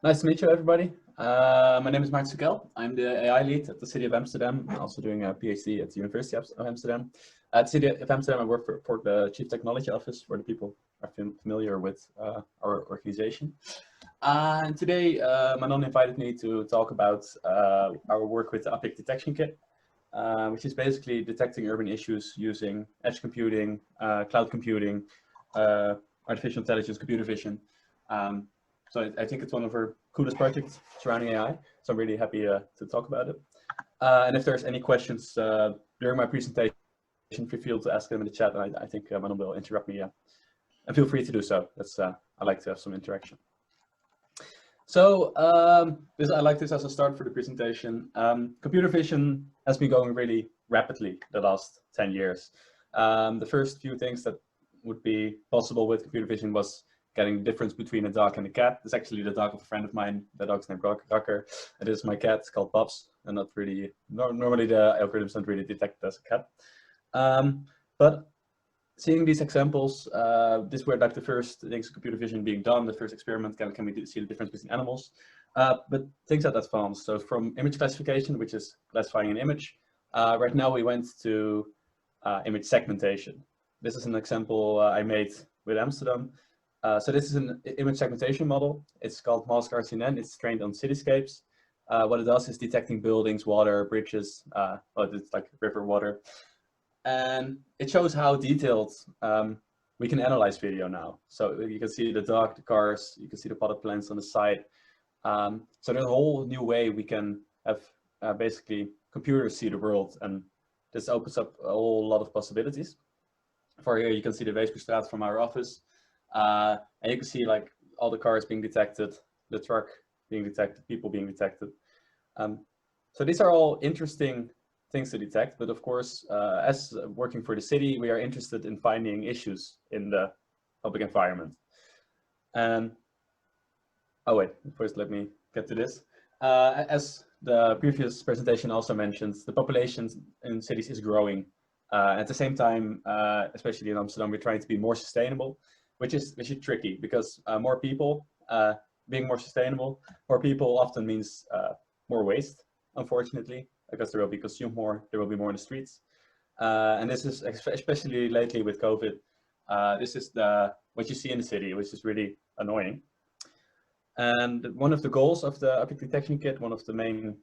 Nice to meet you, everybody. My name is Maarten Sukel. I'm the AI lead at the City of Amsterdam. I'm also doing a PhD at the University of Amsterdam. At the City of Amsterdam, I work for the Chief Technology Office, for the people who are familiar with our organization. And today, Manon invited me to talk about our work with the object detection kit, which is basically detecting urban issues using edge computing, cloud computing, artificial intelligence, computer vision. So I think it's one of our coolest projects surrounding AI. So I'm really happy to talk about it. And if there's any questions during my presentation, feel free to ask them in the chat. And I think Manon will interrupt me. And feel free to do so. That's I like to have some interaction. So I like this as a start for the presentation. Computer vision has been going really rapidly the last 10 years. The first few things that would be possible with computer vision was getting the difference between a dog and a cat. It's actually the dog of a friend of mine. The dog's named Rucker. It is my cat. It's called Bubs. And not really, normally the algorithms don't really detect it as a cat. But seeing these examples, these were like the first things computer vision being done, the first experiment, can we see the difference between animals? But things that advanced. So from image classification, which is classifying an image, right now we went to image segmentation. This is an example I made with Amsterdam. So this is an image segmentation model. It's called Mask RCNN. It's trained on cityscapes. What it does is detecting buildings, water, bridges, it's like river water. And it shows how detailed we can analyze video now. So you can see the dog, the cars, you can see the potted plants on the side. So there's a whole new way we can have basically computers see the world, and this opens up a whole lot of possibilities. For here, you can see the Weesperstraat from our office. And you can see like all the cars being detected, the truck being detected, people being detected. So these are all interesting things to detect, but of course, as working for the city, we are interested in finding issues in the public environment. Oh wait, first let me get to this. As the previous presentation also mentions, the population in cities is growing. At the same time, especially in Amsterdam, we're trying to be more sustainable, which is tricky because more people, being more sustainable, more people often means more waste, unfortunately, because there will be consumed more, there will be more in the streets. And this is especially lately with COVID, this is what you see in the city, which is really annoying. And one of the goals of the object detection kit, one of the main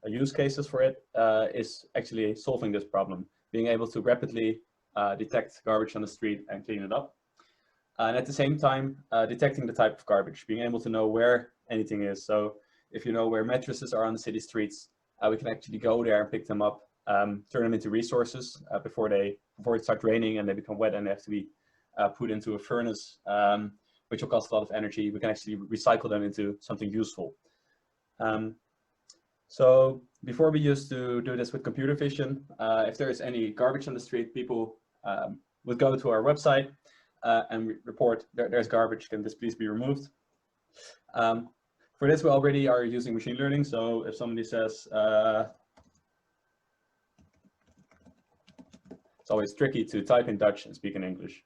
use cases for it, is actually solving this problem, being able to rapidly detect garbage on the street and clean it up. And at the same time, detecting the type of garbage, being able to know where anything is. So if you know where mattresses are on the city streets, we can actually go there and pick them up, turn them into resources before it starts raining and they become wet and they have to be put into a furnace, which will cost a lot of energy. We can actually recycle them into something useful. So before we used to do this with computer vision, if there is any garbage on the street, people would go to our website and report there's garbage, can this please be removed? For this, we already are using machine learning. So if somebody says, it's always tricky to type in Dutch and speak in English.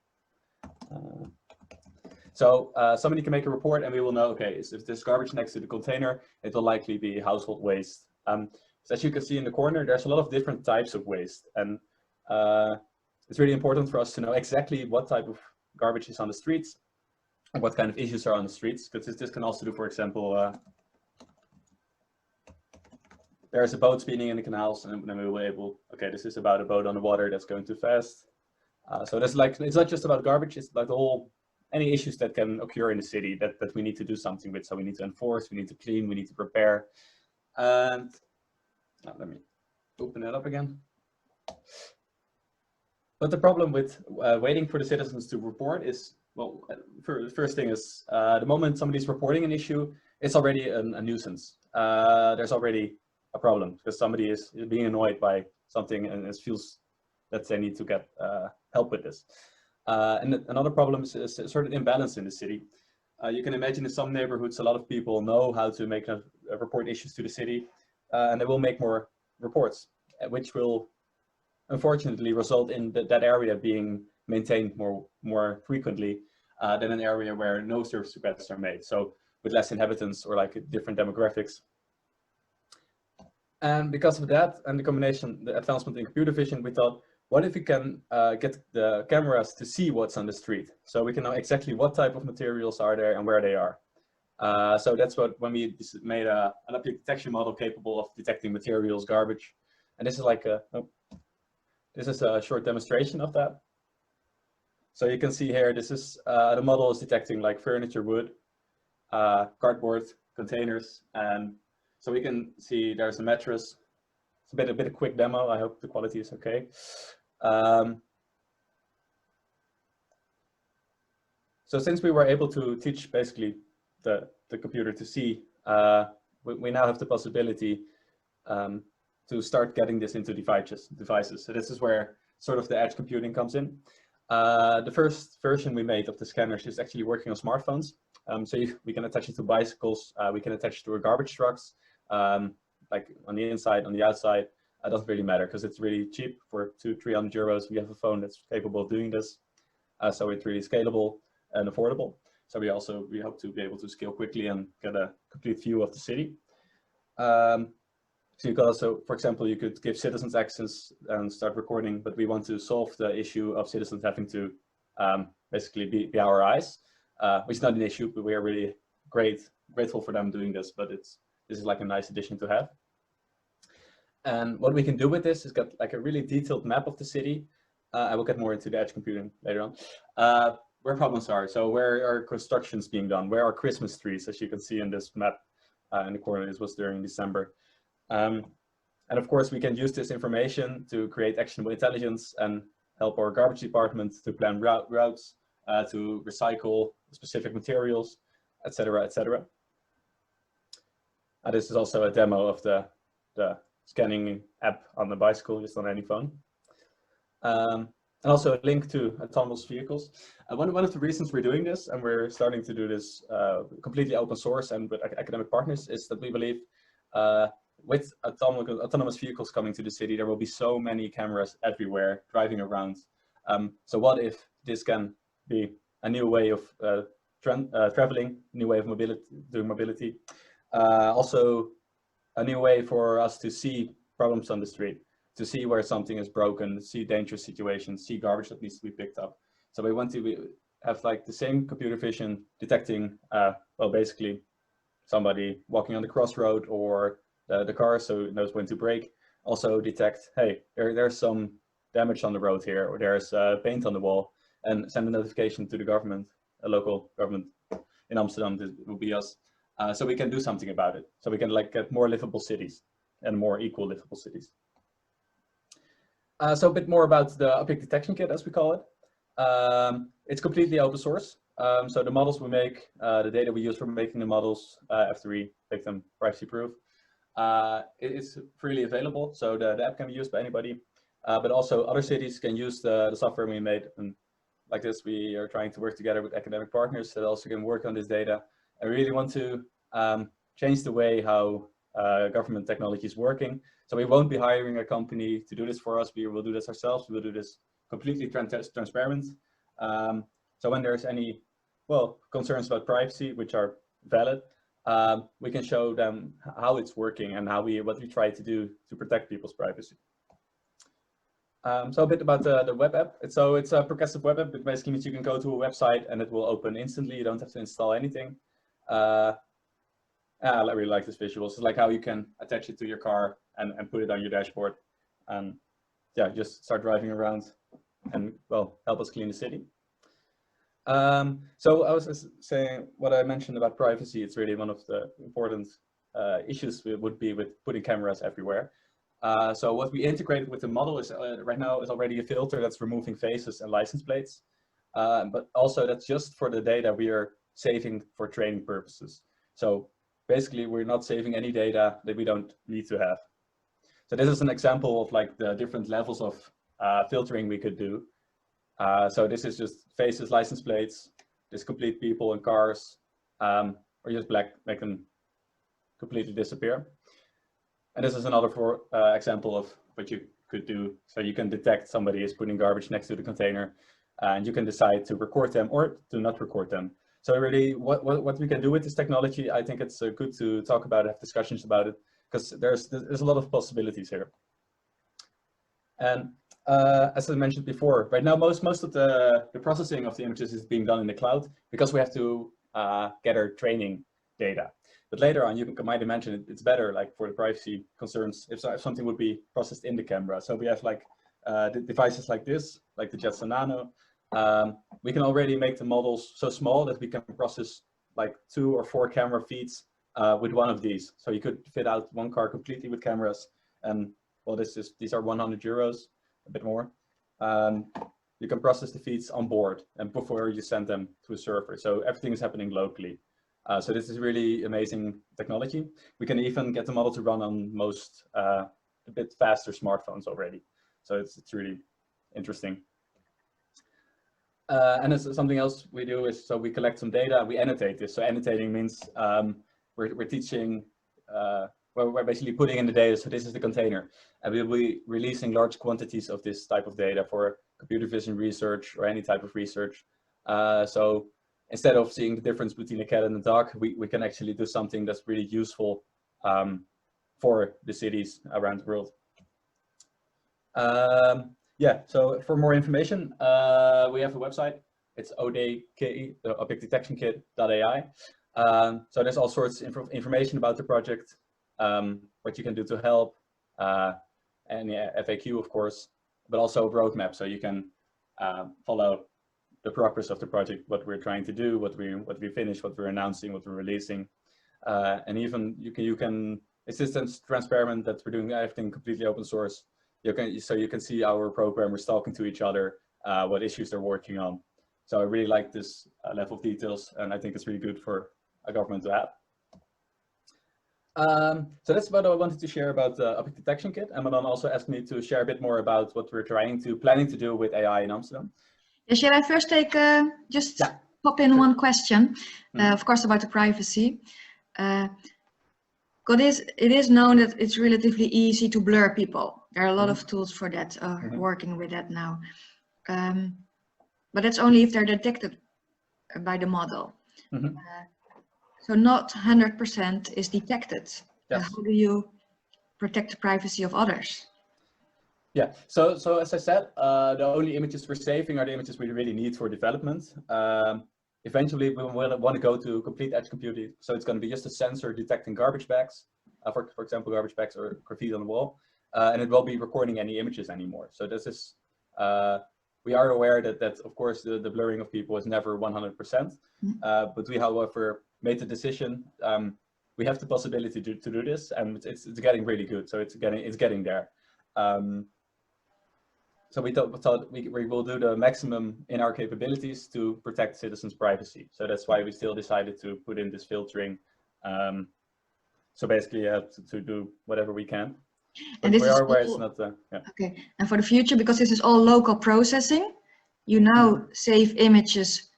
So somebody can make a report and we will know, okay, if there's garbage next to the container, it will likely be household waste. So as you can see in the corner, there's a lot of different types of waste. And it's really important for us to know exactly what type of garbage is on the streets, and what kind of issues are on the streets, because this can also do, for example, there's a boat speeding in the canals, and then we will be able, okay, this is about a boat on the water that's going too fast. So there's like, it's not just about garbage, it's like the whole, any issues that can occur in the city that we need to do something with. So we need to enforce, we need to clean, we need to prepare. And let me open that up again. But the problem with waiting for the citizens to report is, well, the first thing is the moment somebody's reporting an issue, it's already a nuisance. There's already a problem because somebody is being annoyed by something and it feels that they need to get help with this. And another problem is a certain imbalance in the city. You can imagine in some neighborhoods, a lot of people know how to make report issues to the city, and they will make more reports, which will unfortunately result in that area being maintained more frequently than an area where no service requests are made. So with less inhabitants or like different demographics. And because of that and the combination, the advancement in computer vision, we thought, what if we can get the cameras to see what's on the street? So we can know exactly what type of materials are there and where they are. So that's when we made an object detection model capable of detecting materials, garbage. And this is like this is a short demonstration of that. So you can see here, this is the model is detecting like furniture, wood, cardboard, containers, and so we can see there's a mattress. It's a bit of quick demo. I hope the quality is okay. So since we were able to teach basically the computer to see, we now have the possibility to start getting this into devices. So this is where sort of the edge computing comes in. The first version we made of the scanners is actually working on smartphones. So we can attach it to bicycles, we can attach it to garbage trucks, like on the inside, on the outside. It doesn't really matter because it's really cheap. For 200-300 euros, we have a phone that's capable of doing this. So it's really scalable and affordable. So we hope to be able to scale quickly and get a complete view of the city. So you could also, for example, you could give citizens access and start recording, but we want to solve the issue of citizens having to basically be our eyes, which is not an issue, but we are really grateful for them doing this, but this is like a nice addition to have. And what we can do with this is get like a really detailed map of the city. I will get more into the edge computing later on. Where problems are, so where are constructions being done? Where are Christmas trees, as you can see in this map in the corner? This was during December. And of course, we can use this information to create actionable intelligence and help our garbage department to plan routes, to recycle specific materials, etc., etc. This is also a demo of the scanning app on the bicycle, just on any phone. And also a link to autonomous vehicles. One of the reasons we're doing this, and we're starting to do this completely open source and with academic partners, is that we believe with autonomous vehicles coming to the city, there will be so many cameras everywhere driving around. So what if this can be a new way of traveling, new way of doing mobility, also a new way for us to see problems on the street, to see where something is broken, see dangerous situations, see garbage that needs to be picked up. So we want to have like the same computer vision detecting, well, basically somebody walking on the crossroad or the car, so it knows when to brake. Also detect, hey, there's some damage on the road here, or there's paint on the wall, and send a notification to the government, a local government in Amsterdam. This will be us. So we can do something about it. So we can like get more livable cities and more equal livable cities. So a bit more about the object detection kit, as we call it. It's completely open source. So the models we make, the data we use for making the models after we make them privacy proof, it's freely available. So the app can be used by anybody, but also other cities can use the software we made. And like this, we are trying to work together with academic partners that also can work on this data. I really want to change the way how government technology is working. So we won't be hiring a company to do this for us. We will do this ourselves. We will do this completely transparent. So when there's any, well, concerns about privacy, which are valid, we can show them how it's working and what we try to do to protect people's privacy. So a bit about the web app. It's a progressive web app. It basically means you can go to a website and it will open instantly. You don't have to install anything. I really like this visual. It's like how you can attach it to your car and put it on your dashboard, and yeah, just start driving around and, well, help us clean the city. So I was just saying what I mentioned about privacy. It's really one of the important issues would be with putting cameras everywhere. So what we integrated with the model is right now is already a filter that's removing faces and license plates, but also that's just for the data we are saving for training purposes. So basically, we're not saving any data that we don't need to have. So this is an example of like the different levels of filtering we could do. So this is just faces, license plates, this complete people and cars, or just black, make them completely disappear. And this is another example of what you could do. So you can detect somebody is putting garbage next to the container, and you can decide to record them or to not record them. So really, what we can do with this technology, I think it's good to talk about it, have discussions about it, because there's a lot of possibilities here. And as I mentioned before, right now most of the processing of the images is being done in the cloud because we have to gather training data. But later on, you might imagine it's better, like for the privacy concerns, if something would be processed in the camera. So we have like devices like this, like the Jetson Nano. We can already make the models so small that we can process like 2 or 4 camera feeds with one of these. So you could fit out one car completely with cameras. And well, these are 100 euros, a bit more. You can process the feeds on board and before you send them to a server. So everything is happening locally. So this is really amazing technology. We can even get the model to run on most a bit faster smartphones already. So it's really interesting. And it's something else we do is, so we collect some data, we annotate this. So annotating means we're teaching, we're basically putting in the data. So this is the container, and we'll be releasing large quantities of this type of data for computer vision research or any type of research. So instead of seeing the difference between a cat and a dog, we can actually do something that's really useful for the cities around the world. Yeah, so for more information, we have a website. It's ODKI, the Object Detection Kit.ai. So there's all sorts of information about the project, what you can do to help, and yeah, FAQ, of course, but also a roadmap, so you can follow the progress of the project, what we're trying to do, what we finished, what we're announcing, what we're releasing, and even you can it's just transparent that we're doing everything completely open source. So you can see our programmers talking to each other, what issues they're working on. So I really like this level of details, and I think it's really good for a government to have. So that's what I wanted to share about the Object Detection Kit. And Manon also asked me to share a bit more about what we're planning to do with AI in Amsterdam. Yeah, shall I first take pop in one question, of course, about the privacy. Because it is known that it's relatively easy to blur people. There are a lot of tools for that, working with that now. But that's only if they're detected by the model. So not 100% is detected. Yes. How do you protect the privacy of others? Yeah, so as I said, the only images we're saving are the images we really need for development. Eventually, we want to go to complete edge computing. So it's going to be just a sensor detecting garbage bags, for example, garbage bags or graffiti on the wall, and it won't be recording any images anymore. So this is, we are aware that of course the blurring of people is never 100%, but we, however, made the decision. We have the possibility to do this, and it's getting really good. So it's getting there. So we thought we will do the maximum in our capabilities to protect citizens' privacy. So that's why we still decided to put in this filtering. So basically, to do whatever we can. But and this we are is aware all, it's not. Yeah. Okay, and for the future, because this is all local processing, you now save images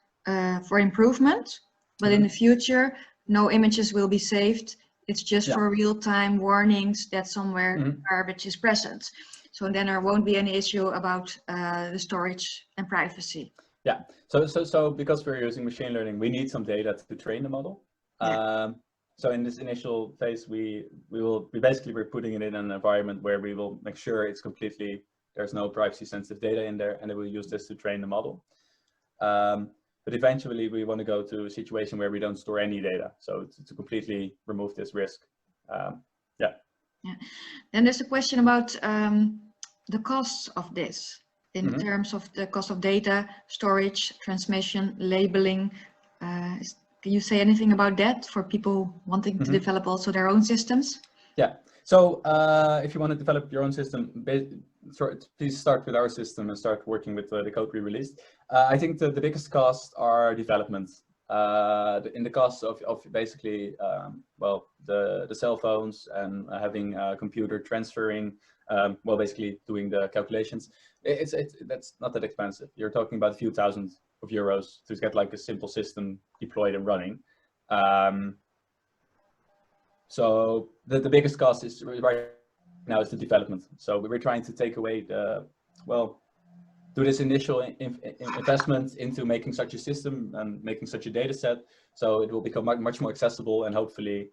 for improvement, but in the future, no images will be saved. It's just for real-time warnings that somewhere garbage is present. So then there won't be any issue about the storage and privacy. Yeah. So because we're using machine learning, we need some data to train the model. So in this initial phase, we're putting it in an environment where we will make sure it's there's no privacy sensitive data in there, and then we'll use this to train the model. But eventually we want to go to a situation where we don't store any data. So to completely remove this risk. Yeah. Then there's a question about the costs of this in terms of the cost of data, storage, transmission, labeling. Can you say anything about that for people wanting to develop also their own systems? Yeah. So if you want to develop your own system, please start with our system and start working with the code we released. I think the biggest costs are development. In the cost of basically, well, the cell phones and having a computer transferring, well, basically doing the calculations. That's not that expensive. You're talking about a few thousand of euros to get like a simple system deployed and running. So the biggest cost is right now is the development. So we're trying to take away the, well, do this initial investment into making such a system and making such a data set, so it will become much more accessible, and hopefully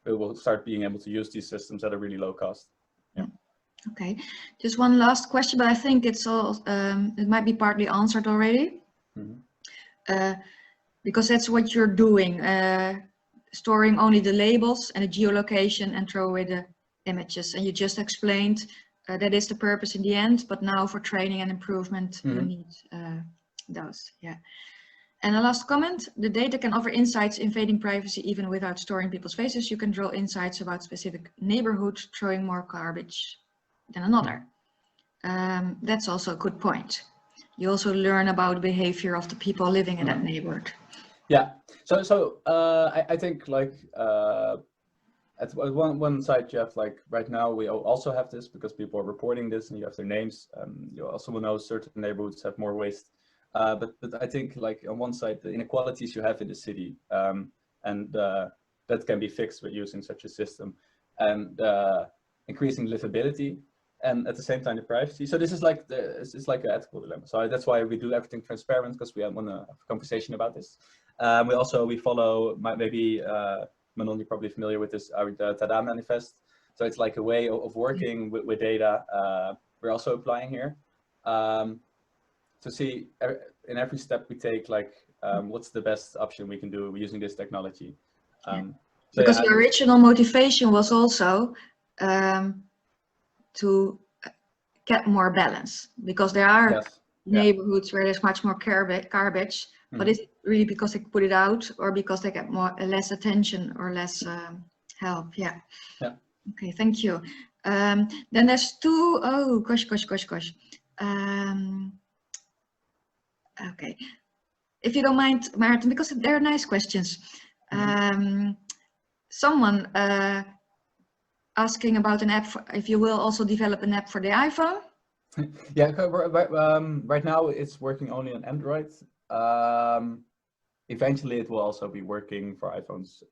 we will start being able to use these systems at a really low cost. Yeah. Okay, just one last question, but I think it's all it might be partly answered already. Because that's what you're doing, storing only the labels and the geolocation and throw away the images. And you just explained that is the purpose in the end, but now for training and improvement, you need those. Yeah. And a last comment, the data can offer insights invading privacy even without storing people's faces. You can draw insights about specific neighborhoods throwing more garbage than another. That's also a good point. You also learn about behavior of the people living in that neighborhood. Yeah, so I think like at one side you have like right now we also have this because people are reporting this and you have their names. You also will know certain neighborhoods have more waste, but I think like on one side the inequalities you have in the city and that can be fixed with using such a system, and increasing livability. And at the same time the privacy. So this is like it's like an ethical dilemma. So that's why we do everything transparent, because we want to have a conversation about this. We follow maybe Manon, you're probably familiar with this, the Tada manifest. So it's like a way of working with data. We're also applying here to see in every step we take, like what's the best option we can do using this technology. So because the original motivation was also to get more balance, because there are neighborhoods where there's much more garbage, but is it really because they put it out or because they get less attention or less help? Yeah. Okay, thank you. Then there's two, oh gosh. Okay, if you don't mind, Maarten, because they're nice questions. Someone asking about an app, if you will also develop an app for the iPhone. Yeah, right now it's working only on Android. Eventually it will also be working for iPhones.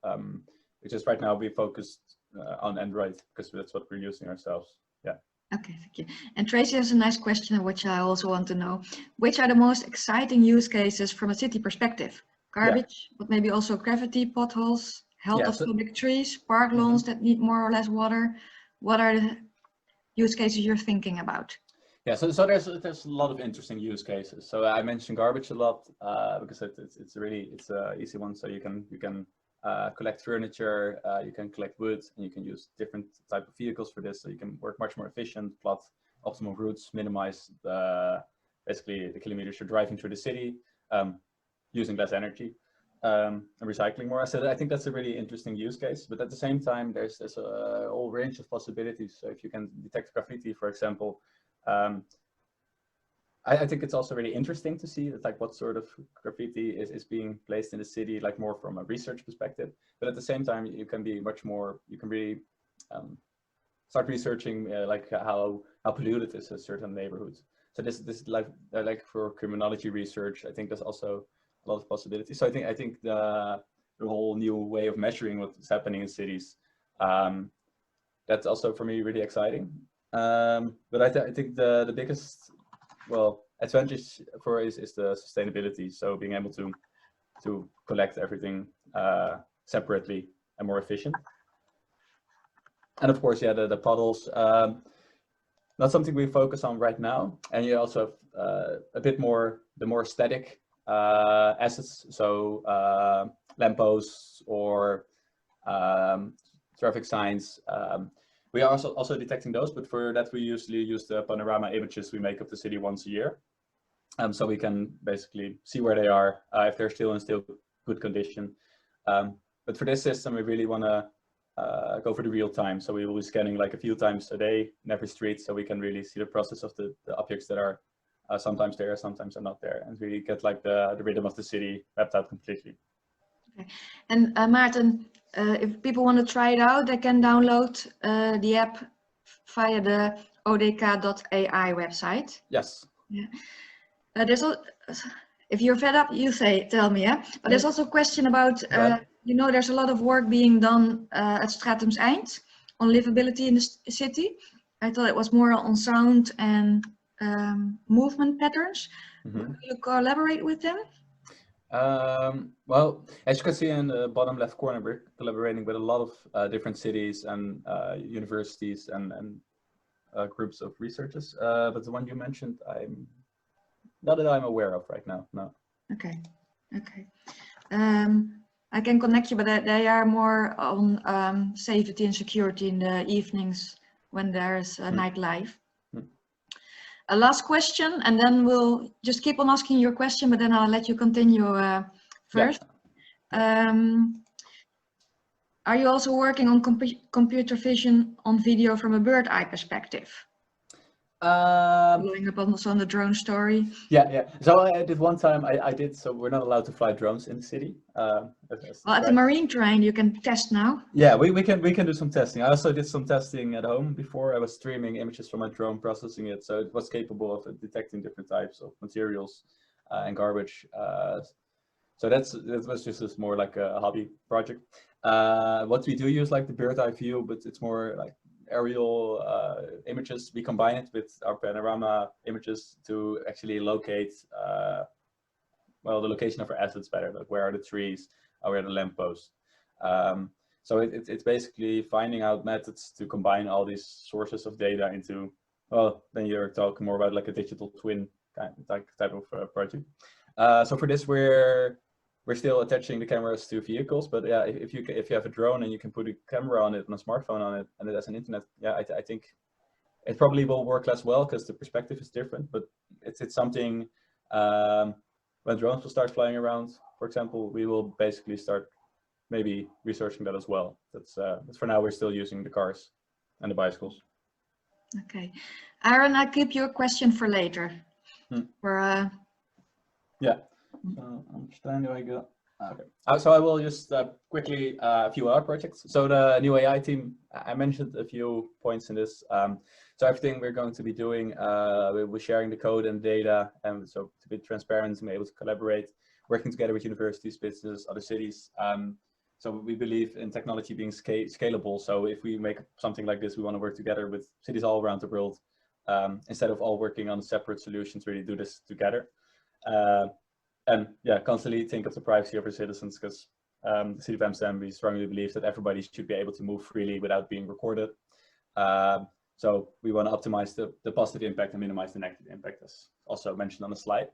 It's just right now we focused on Android because that's what we're using ourselves. Yeah. Okay, thank you. And Tracy has a nice question which I also want to know. Which are the most exciting use cases from a city perspective? Garbage, but maybe also graffiti, potholes, health of public trees, park lawns that need more or less water. What are the use cases you're thinking about? Yeah, so there's a lot of interesting use cases. So I mentioned garbage a lot because it's an easy one. So you can collect furniture, you can collect wood, and you can use different type of vehicles for this. So you can work much more efficient, plot optimal routes, minimize basically the kilometers you're driving through the city, using less energy. And recycling more. So I think that's a really interesting use case, but at the same time, there's a whole range of possibilities. So if you can detect graffiti, for example, I think it's also really interesting to see that, like, what sort of graffiti is being placed in the city, like more from a research perspective. But at the same time, you can be much more. You can really start researching like how polluted is a certain neighborhood. So this like for criminology research, I think there's also a lot of possibilities. So I think the whole new way of measuring what's happening in cities, that's also for me really exciting. But I think the biggest advantage for is the sustainability. So being able to collect everything separately and more efficient. And of course, the puddles, not something we focus on right now. And you also have a bit more the more static assets, so lampposts or traffic signs. We are also detecting those, but for that we usually use the panorama images we make of the city once a year, so we can basically see where they are, if they're still in good condition. But for this system, we really want to go for the real time, so we will be scanning like a few times a day in every street, so we can really see the process of the objects that are sometimes there, sometimes are not there, and really get like the rhythm of the city mapped out completely. Okay. And Maarten, if people want to try it out, they can download the app via the odk.ai website. Yes. Yeah. There's if you're fed up, you tell me, yeah. But there's also a question about you know, there's a lot of work being done at Stratums Eind on livability in the city. I thought it was more on sound and movement patterns. Will you collaborate with them? Well, as you can see in the bottom left corner, we're collaborating with a lot of different cities and universities and groups of researchers. But the one you mentioned, not that I'm aware of right now. No. Okay. Okay. I can connect you, but they are more on safety and security in the evenings when there's nightlife. A last question, and then we'll just keep on asking your question, but then I'll let you continue first. Yeah. Are you also working on computer vision on video from a bird eye perspective? Following up on the drone story. Yeah. So I did one time. I did. So we're not allowed to fly drones in the city. Well, at the marine terrain, you can test now. Yeah, we can do some testing. I also did some testing at home before. I was streaming images from my drone, processing it, so it was capable of detecting different types of materials and garbage. So that was just more like a hobby project. What we do use like the bird eye view, but it's more like aerial images. We combine it with our panorama images to actually locate well, the location of our assets better, like where are the trees, where are the lampposts. So it's basically finding out methods to combine all these sources of data into, well, then you're talking more about like a digital twin type of project. So for this, we're still attaching the cameras to vehicles, but yeah, if you have a drone and you can put a camera on it and a smartphone on it and it has an internet, yeah, I think it probably will work less well because the perspective is different, but it's something. When drones will start flying around, for example, we will basically start maybe researching that as well. That's for now, we're still using the cars and the bicycles. Okay, Aaron, I'll keep your question for later. Yeah. Understand where I go. Okay. So I will just quickly a few other projects. So the new AI team, I mentioned a few points in this. So everything we're going to be doing, we're sharing the code and data, and so to be transparent and be able to collaborate, working together with universities, businesses, other cities. So we believe in technology being scalable. So if we make something like this, we want to work together with cities all around the world, instead of all working on separate solutions, really do this together. And yeah, constantly think of the privacy of our citizens, because the City of Amsterdam, we strongly believe that everybody should be able to move freely without being recorded. So we want to optimize the positive impact and minimize the negative impact, as also mentioned on the slide.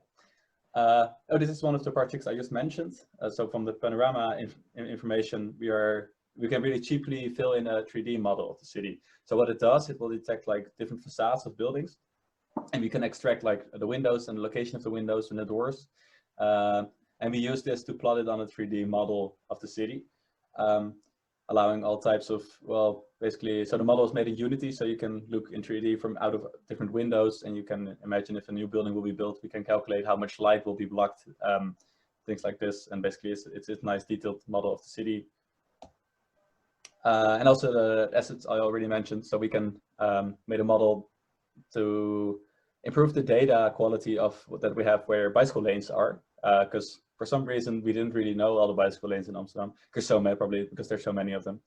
This is one of the projects I just mentioned. So from the panorama information, we can really cheaply fill in a 3D model of the city. So what it does, it will detect like different facades of buildings, and we can extract like the windows and the location of the windows and the doors. And we use this to plot it on a 3D model of the city, allowing all types of, well, basically, so the model is made in Unity, so you can look in 3D from out of different windows, and you can imagine if a new building will be built, we can calculate how much light will be blocked, things like this. And basically, it's a nice detailed model of the city. And also the assets I already mentioned, so we can make a model to improve the data quality of that we have where bicycle lanes are, because for some reason we didn't really know all the bicycle lanes in Amsterdam, probably because there's so many of them.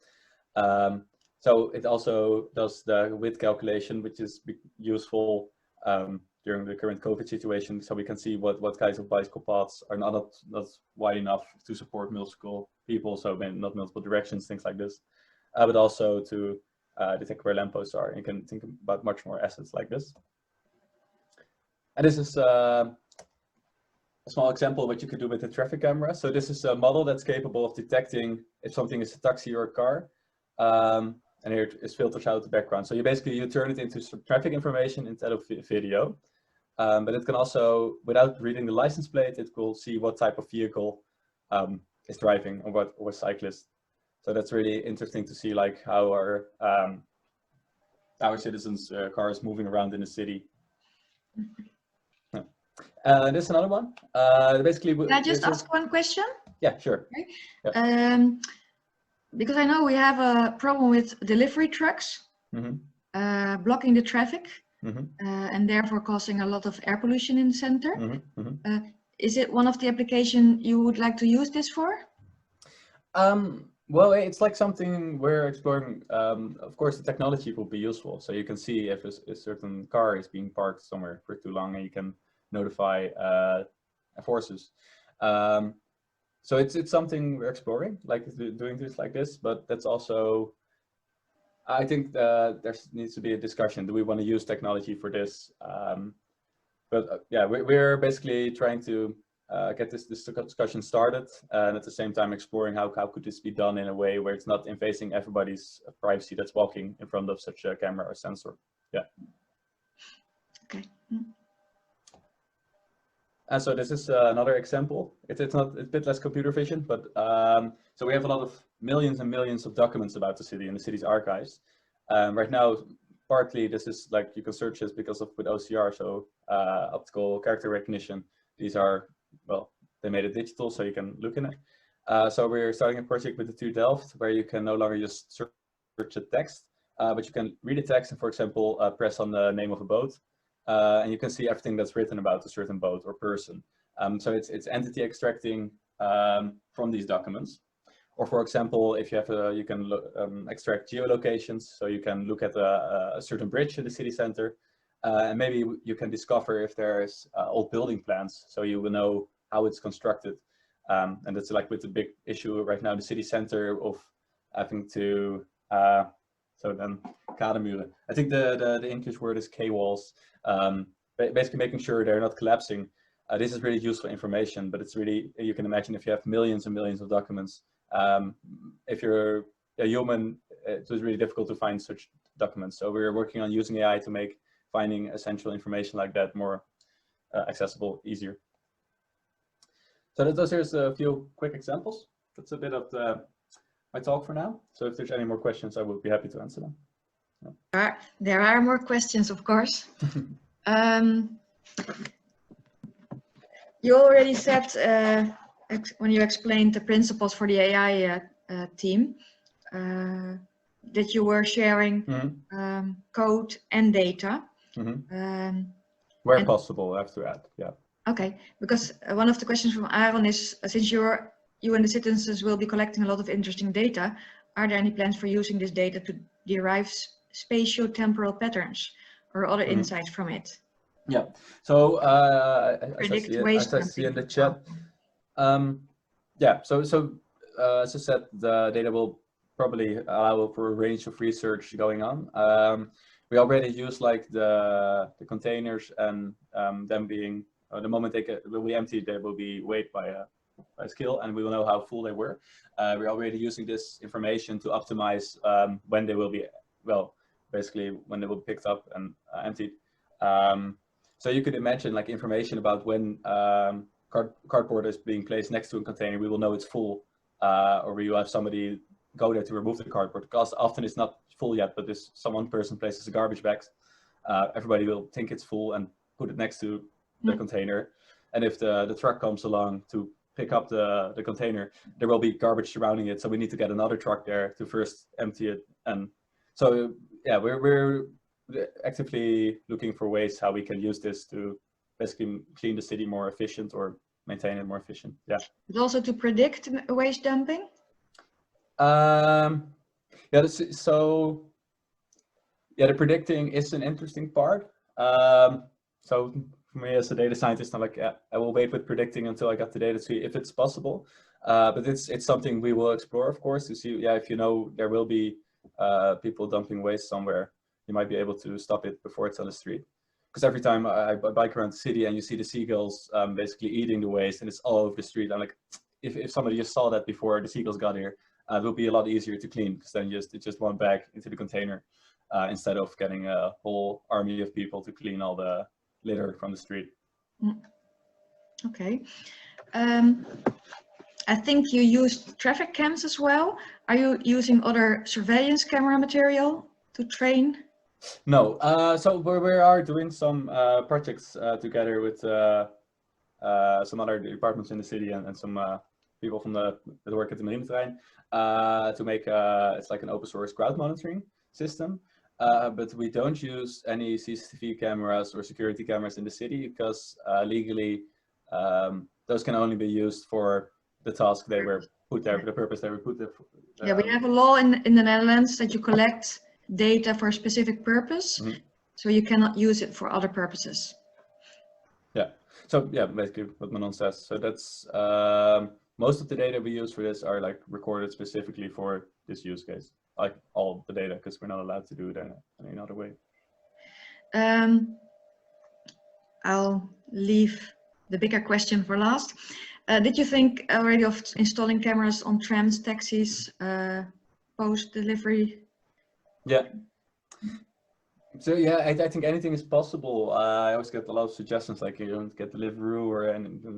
So it also does the width calculation, which is useful during the current COVID situation, so we can see what kinds of bicycle paths are not wide enough to support multiple people, so maybe not multiple directions, things like this, but also to detect where lampposts are. And you can think about much more assets like this. And this is a small example of what you could do with the traffic camera. So this is a model that's capable of detecting if something is a taxi or a car. And here it filters out the background. So you turn it into some traffic information instead of video. But it can also, without reading the license plate, it will see what type of vehicle is driving or cyclist. So that's really interesting to see, like how our citizens' cars moving around in the city. This is another one. Basically, can I just ask one question? Yeah, sure. Okay. Yeah. Because I know we have a problem with delivery trucks blocking the traffic and therefore causing a lot of air pollution in the center. Is it one of the applications you would like to use this for? Well, it's like something we're exploring. Of course, the technology will be useful. So you can see if a certain car is being parked somewhere for too long, and you can notify forces. Um, so it's something we're exploring, like doing this like this. But that's also, I think there needs to be a discussion. Do we want to use technology for this? But yeah, we're basically trying to get this discussion started, and at the same time exploring how could this be done in a way where it's not invading everybody's privacy that's walking in front of such a camera or sensor. Yeah. Okay. And so this is another example. It's a bit less computer vision, but so we have a lot of millions and millions of documents about the city in the city's archives. Right now, partly this is like you can search this because of with OCR, so optical character recognition. These are, well, they made it digital, so you can look in it. So we're starting a project with the TU Delft where you can no longer just search a text, but you can read a text and, for example, press on the name of a boat. And you can see everything that's written about a certain boat or person. So it's entity extracting from these documents. Or for example, if you have you can extract geolocations, so you can look at a certain bridge in the city center, and maybe you can discover if there's old building plans, so you will know how it's constructed. And that's like with the big issue right now, the city center of having to so then kademuren. I think the English word is K-walls. Basically making sure they're not collapsing. This is really useful information, but it's really, you can imagine if you have millions and millions of documents, if you're a human, it was really difficult to find such documents. So we're working on using AI to make finding essential information like that more accessible, easier. So here's a few quick examples. That's a bit of my talk for now. So if there's any more questions, I would be happy to answer them. Yeah. There are more questions, of course. You already said when you explained the principles for the AI team that you were sharing code and data. Where possible, I have to add, yeah. Okay, because one of the questions from Aaron is, since you and the citizens will be collecting a lot of interesting data, are there any plans for using this data to derive spatio-temporal patterns or other insights from it? Yeah, so as I see in the chat, yeah, so as I said, the data will probably allow for a range of research going on. We already use like the containers and them being, the moment they will be emptied, they will be weighed by a scale, and we will know how full they were. We're already using this information to optimize when they will be, well, basically when they will be picked up and emptied. So you could imagine like information about when cardboard is being placed next to a container, we will know it's full, or we will have somebody go there to remove the cardboard, because often it's not full yet, but this one person places a garbage bag, everybody will think it's full and put it next to the container. And if the truck comes along to pick up the container, there will be garbage surrounding it, so we need to get another truck there to first empty it. And so yeah, we're actively looking for ways how we can use this to basically clean the city more efficient or maintain it more efficient. Yeah. But also to predict waste dumping? Yeah, so yeah, the predicting is an interesting part. So for me as a data scientist, I'm like, yeah, I will wait with predicting until I got the data to see if it's possible. But it's something we will explore, of course, to see, yeah, if you know there will be people dumping waste somewhere, you might be able to stop it before it's on the street. Because every time I bike around the city and you see the seagulls basically eating the waste and it's all over the street, I'm like, if somebody just saw that before the seagulls got here, it will be a lot easier to clean, because then it's just one bag into the container instead of getting a whole army of people to clean all the litter from the street. Okay. I think you used traffic cams as well. Are you using other surveillance camera material to train? No, so we are doing some projects together with some other departments in the city and some people from that work at the Marineterrein to make it's like an open source crowd monitoring system. But we don't use any CCTV cameras or security cameras in the city, because legally those can only be used for the task they were put there, for the purpose they were put there. Yeah, we have a law in the Netherlands that you collect data for a specific purpose, so you cannot use it for other purposes. Yeah. So yeah, basically what Manon says. So that's most of the data we use for this are like recorded specifically for this use case, like all the data, because we're not allowed to do it in any other way. I'll leave the bigger question for last. Did you think already of installing cameras on trams, taxis, post-delivery? Yeah. So yeah, I think anything is possible. I always get a lot of suggestions, like you don't get Deliveroo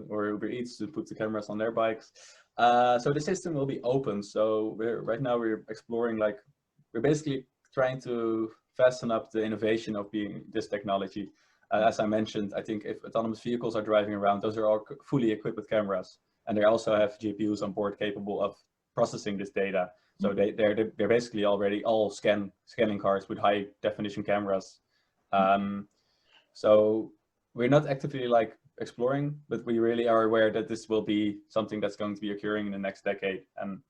or Uber Eats to put the cameras on their bikes. So the system will be open. So right now we're exploring, like, we're basically trying to fasten up the innovation of this technology. As I mentioned, I think if autonomous vehicles are driving around, those are all fully equipped with cameras, and they also have GPUs on board capable of processing this data. So they're basically already all scanning cars with high definition cameras. So we're not actively like exploring, but we really are aware that this will be something that's going to be occurring in the next decade, and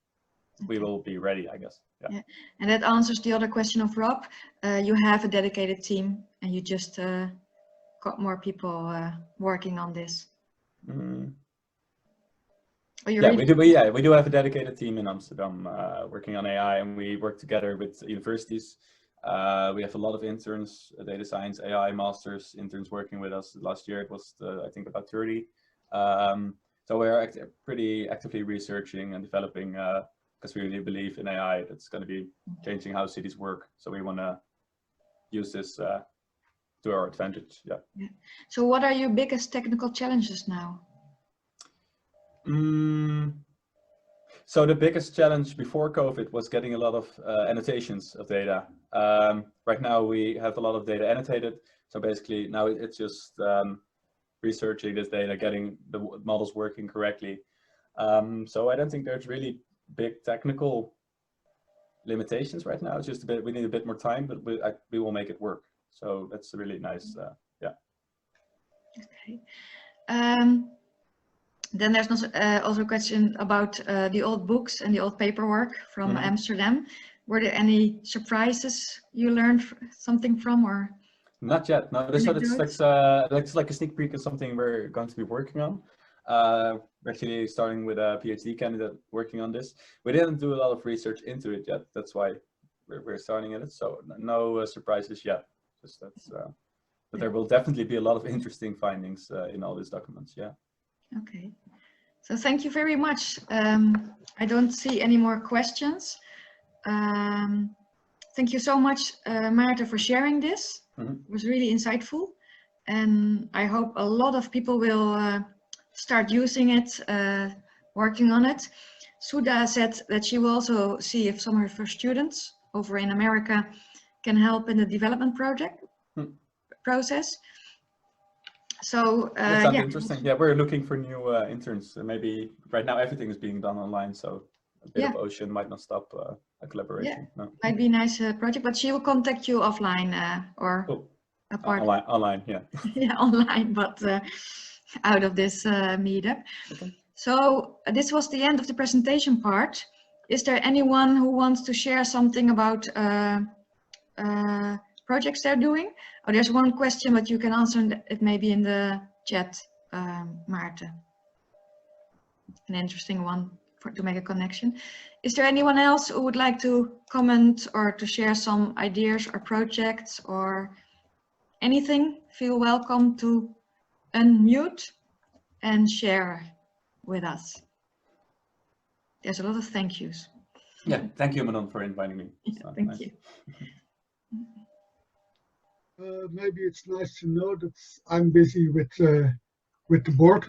we will be ready, I guess. Yeah. And that answers the other question of Rob. You have a dedicated team, and you just got more people working on this. Yeah, we do have a dedicated team in Amsterdam working on AI, and we work together with universities. We have a lot of interns, data science, AI masters interns working with us. Last year it was, I think, about 30. So we're pretty actively researching and developing, because we really believe in AI. That's going to be changing how cities work. So we want to use this to our advantage. Yeah. So what are your biggest technical challenges now? So the biggest challenge before COVID was getting a lot of annotations of data. Right now we have a lot of data annotated. So basically now it's just researching this data, getting the models working correctly. So I don't think there's really big technical limitations right now. It's just a bit, we need a bit more time, but we will make it work. So that's really nice. Yeah. Okay. Then there's also a question about the old books and the old paperwork from Amsterdam. Were there any surprises you learned something from, or? Not yet. No, that's like a sneak peek of something we're going to be working on. We're actually starting with a PhD candidate working on this. We didn't do a lot of research into it yet. That's why we're starting at it. So no surprises yet. Just that's. But there will definitely be a lot of interesting findings in all these documents. Yeah. Okay, so thank you very much. I don't see any more questions. Thank you so much, Maarten, for sharing this. It was really insightful, and I hope a lot of people will start using it, working on it. Sudha said that she will also see if some of her students over in America can help in the development process. So that sounds interesting. Yeah, we're looking for new interns. Maybe right now everything is being done online, so a bit of ocean might not stop a collaboration. Yeah, might be a nice project, but she will contact you offline or apart. Online, yeah. Yeah, online, but out of this meetup. Okay. So this was the end of the presentation part. Is there anyone who wants to share something about projects they're doing? Oh, there's one question, but you can answer it maybe in the chat, Maarten. An interesting one to make a connection. Is there anyone else who would like to comment or to share some ideas or projects or anything? Feel welcome to unmute and share with us. There's a lot of thank yous. Yeah, thank you, Manon, for inviting me. Yeah, thank you. Maybe it's nice to know that I'm busy with the board